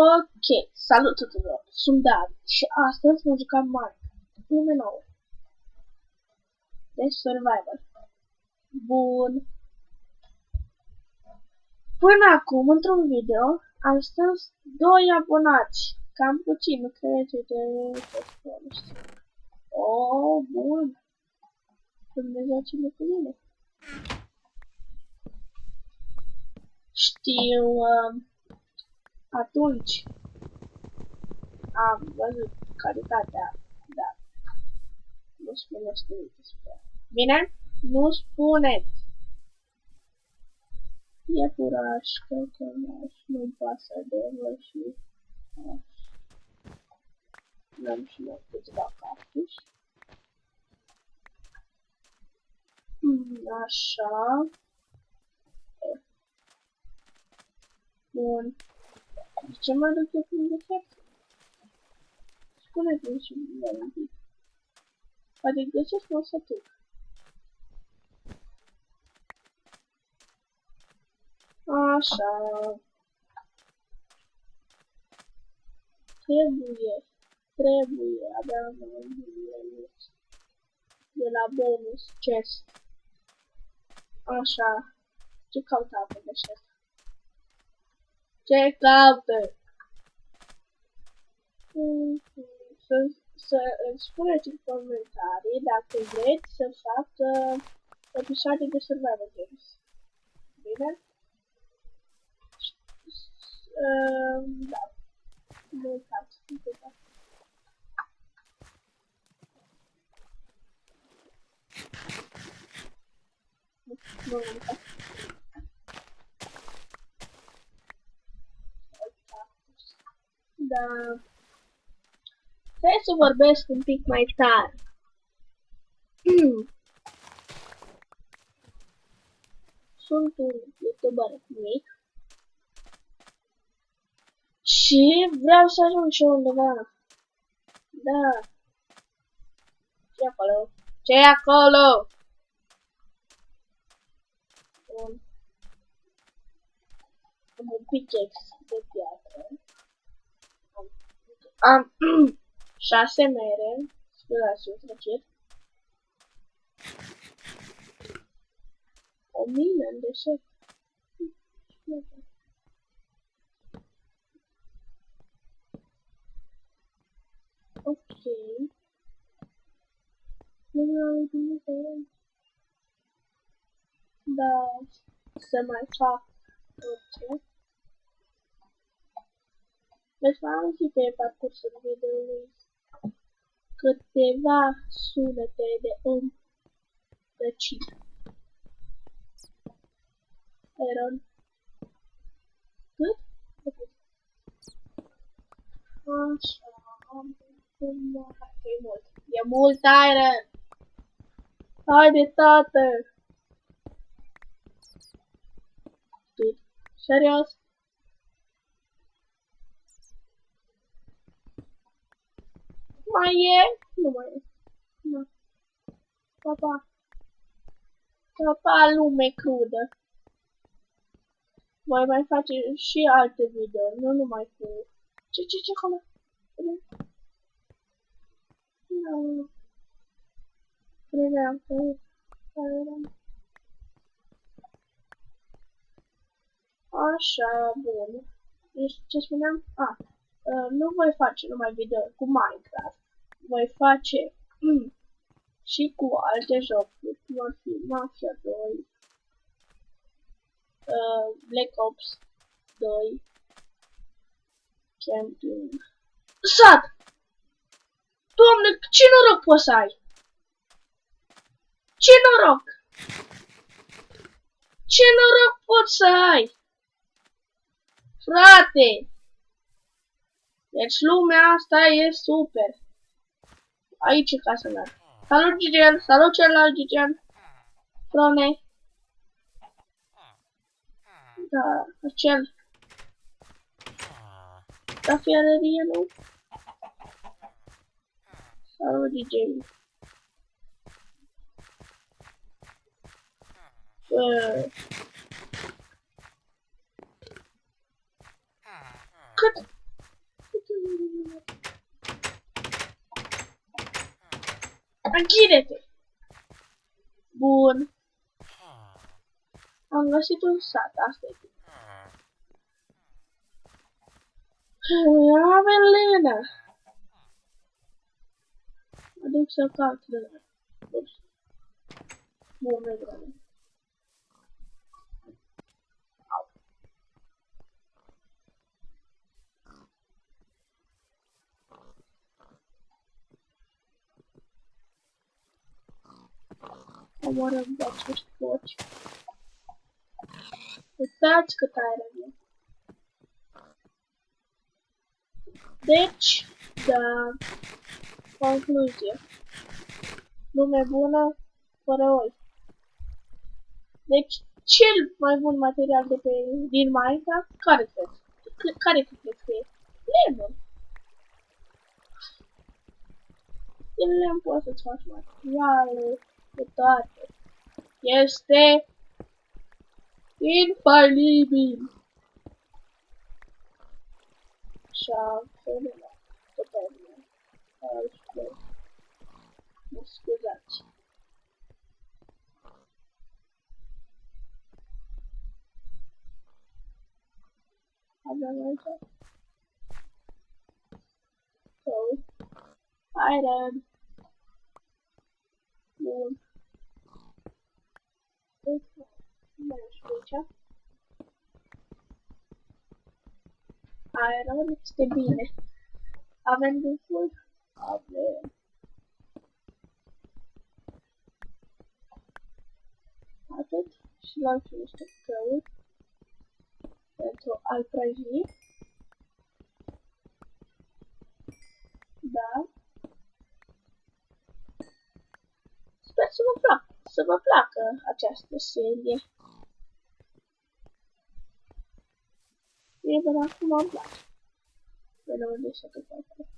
Ok, salut tuturor, sunt David și astăzi vom juca Minecraft, lume nouă. Deci Survival. Bun. Până acum, într-un video, am strâns 2 abonați. Cam puțin, nu credeți, uite, nu știu. Oh, bun. Dumnezeu ține cu mine. Știu, atunci am văzut calitatea, da. Nu spuneți nimic despre. Bine? Nu spuneți. Iepuraș, căcănaș, nu-mi pasă de vă și aș. N-am și noi câțiva cactus. Așa. Bun. De ce mă duc eu prin defect? Spuneți-mi și mie un pic. Poate găsesc o sătuc. Așa. Trebuie, abia am de la bonus chest. Așa. Ce caută pe deșert? Ce caută? Să îmi spuneți în comentarii dacă vreți să fac episoade de Survival Games. Bine? Da. Nu uitați. Nu uitați. Da. Trebuie să vorbesc un pic mai tare. Sunt un youtuber mic și vreau să ajung și undeva. Da. Ce acolo? Ce acolo? Am un pickaxe de piatră. Am 6 mere. Scuzați-o, trăcit. O mină în deșert. Ok. Da, să mai fac orice. Veți mai auzi pe parcursul videoului câteva sunete de răcire. Iron. Cât? Așa, e mult. E mult iron! Haide, tată! Serios? Mai e? Nu mai e. Nu. Papa. Papa, lume crudă. Voi mai face și alte videouri, nu numai cu... Ce acolo? Nu. Credeam că... Așa, bun. Deci, ce spuneam? Nu voi face numai video cu Minecraft. Voi face și cu alte jocuri, cum ar fi Mafia 2, Black Ops 2, Camping. Sat! Doamne, ce noroc poți să ai? Ce noroc! Ce noroc poți să ai? Frate! Deci lumea asta e super. Aici e casa mea. Salut, Gigen! Salut celălalt Gigen! Frone! Da, acel. Cafearerie, nu? Salut, Gigen! Cât? Închide-te! Bun. Am găsit un sat, asta e. Avem lână. Mă duc să caut lână. Bun, nu-i greu. Omorăm pe acești porci. Uitați cât aer avem. Deci, da, concluzie. Lume bună, fără oi. Deci, cel mai bun material din Minecraft, care crezi? Care crezi că e? Lemon. Din lemn poți să-ți faci materiale, de toate. Este infalibil. Și-a fenomenal. Totalmente. Mă scuzați. Avem aici. Iron. Bun. Mergi aici. Iron este bine. Avem de foc? Avem. Atât. Și luăm și niște căuri. Pentru a-l prăji. Da. Sper să vă placă această serie. Mie până acum îmi place. Până unde să cât acolo.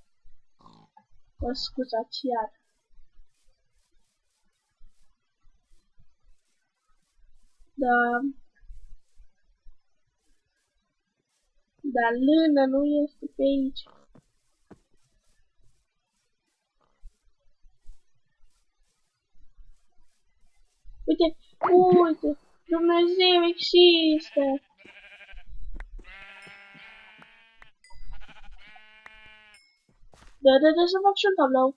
Mă scuzați iar. Da. Dar lână nu este pe aici. Uite, uite, Dumnezeu există. Da, să fac și un tablou.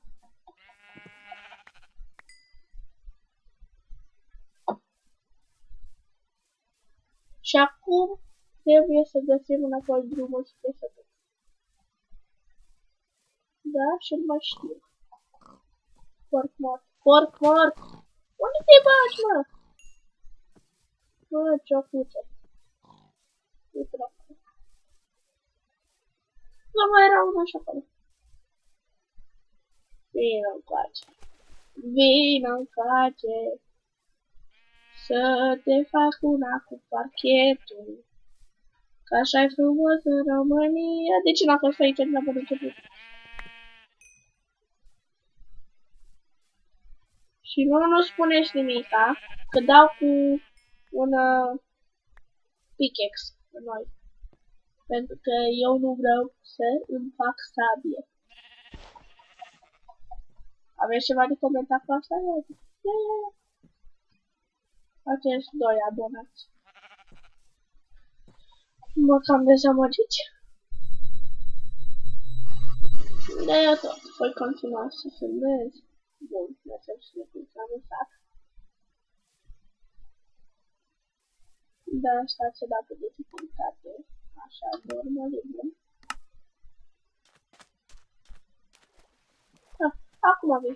Și acum trebuie să găsim înapoi drumul spre sătul. Da, și-l mai știu. Porc mort, porc mort! Unde te bagi, mă? Bă, ciocuță. Uite la acolo. Nu mai era unul așa acolo. Vino încoace. Vino încoace. Să te fac una cu parchetul. Că așa-i frumos în România. De ce n-a fost aici din la bun început? Și nu spuneți nimica, că dau cu un pickaxe în noi. Pentru că eu nu vreau să îmi fac sabie. Aveți ceva de comentat cu asta? Acești doi abonați. Mă cam dezamăgiți. De eu tot, voi continua să filmez. Bun, mergem să ne putem în sac. Da, stați să dau pe dificultate. Așa, normal, e bun. Da, acum avem.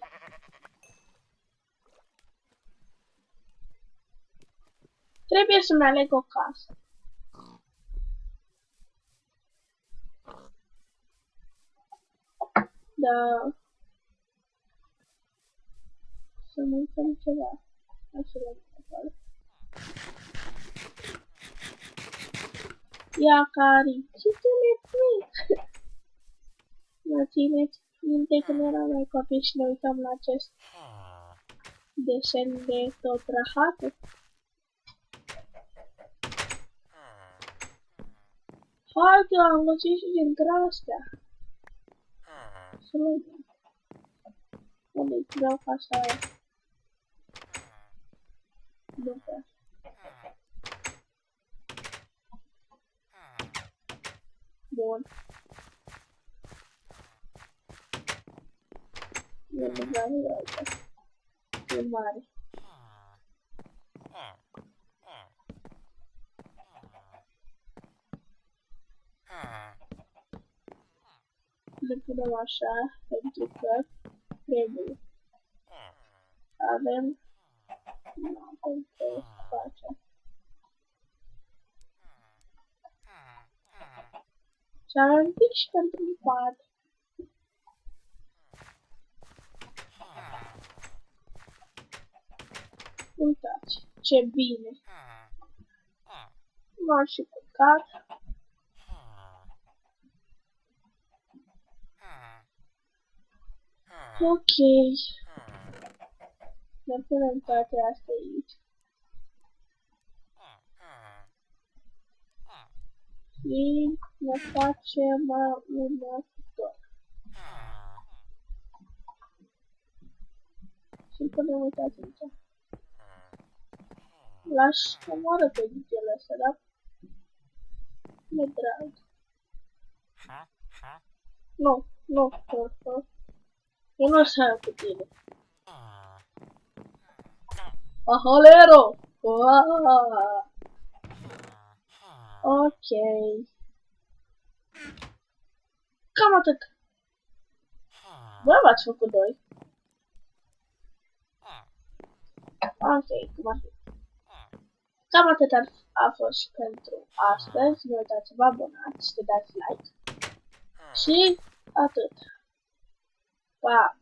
Trebuie să-mi aleg o casă. Da. Să nu uităm ceva. Așa la acolo. Ia cari. Ce țineți? Mă țineți minte când eram mai copii și ne uităm la acest desen de tot rahatul? Hai că am găsit și dintre astea. să luăm. Unde-i vreau casa aia? Nu vreau. Bun. Eu nu vreau de aici. E mare. Le punem așa, pentru că trebuie. Avem... Nu avem ce face. Și avem un pic și pentru un pad. Uitați, ce bine. M-am și culcat. Ok. Ne punem toate astea aici. Și ne facem următor. Și punem, uitați aici. L-aș omoară pe DJ-ul ăsta, da? Mi-e drag. Nu, nu, eu nu o să iau cu tine. Aholero! Ok. Cam atât. Voi v-ați făcut doi. Ok, cum ar fi. Cam atât a fost pentru astăzi. Nu uitați să vă abonați, să dați like. Și atât. Pa!